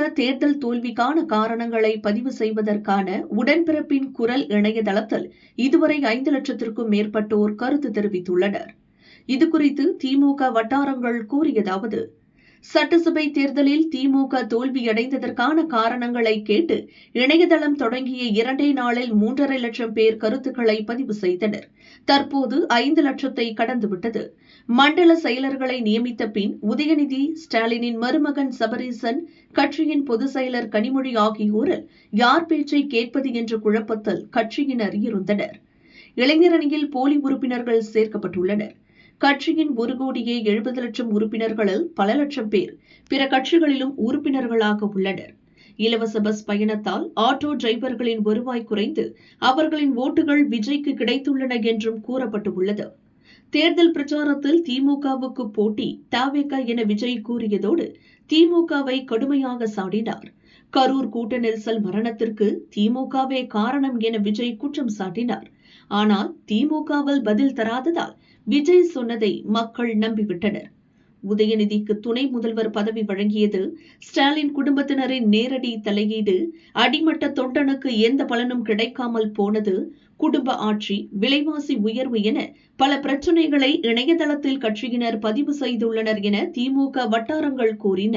திமுக தேர்தல் தோல்விக்கான காரணங்களை பதிவு செய்வதற்கான உடன்பிறப்பின் குரல் இணையதளத்தில் இதுவரை 5 லட்சத்திற்கும் மேற்பட்டோர் கருத்து தெரிவித்துள்ளனர். இதுகுறித்து திமுக வட்டாரங்கள் கூறியதாவது: சட்டசபை தேர்தலில் திமுக தோல்வியடைந்ததற்கான காரணங்களை கேட்டு இணையதளம் தொடங்கிய 2 நாளில் 3.5 லட்சம் பேர் கருத்துக்களை பதிவு செய்தனர். தற்போது 5 லட்சத்தை கடந்துவிட்டது. மண்டல செயலர்களை நியமித்த பின் உதயநிதி ஸ்டாலினின் மருமகன் சபரீசன், கட்சியின் பொதுச் செயலர் கனிமொழி ஆகியோரில் யார் பேச்சை கேட்பது என்ற குழப்பத்தில் கட்சியினர் இருந்தனர். இளைஞரணியில் போலி உறுப்பினர்கள் சேர்க்கப்பட்டுள்ளனர். கட்சியின் 1,70 லட்சம் உறுப்பினர்களில் பல லட்சம் பேர் பிற கட்சிகளிலும் உறுப்பினர்களாக உள்ளனர். இலவச பஸ் பயணத்தால் ஆட்டோ டிரைவர்களின் வருவாய் குறைந்து அவர்களின் ஓட்டுகள் விஜய்க்கு கிடைத்துள்ளன என்றும் கூறப்பட்டுள்ளது. தேர்தல் பிரச்சாரத்தில் திமுகவுக்கு போட்டி தவேக என விஜய் கூறியதோடு திமுகவை கடுமையாக சாடினார். கரூர் கூட்ட நெரிசல் மரணத்திற்கு திமுகவே காரணம் என விஜய் குற்றம் சாட்டினார். ஆனால் திமுகவில் பதில் தராததால் விஜய் சொன்னதை மக்கள் நம்பிவிட்டனர். உதயநிதிக்கு துணை முதல்வர் பதவி வழங்கியது, ஸ்டாலின் குடும்பத்தினரின் நேரடி தலையீடு, அடிமட்ட தொண்டனுக்கு எந்த பலனும் கிடைக்காமல் போனது, குடும்ப ஆட்சி, விலைவாசி உயர்வு என பல பிரச்சினைகளை இணையதளத்தில் கட்சியினர் பதிவு செய்துள்ளனர் என திமுக வட்டாரங்கள் கூறின.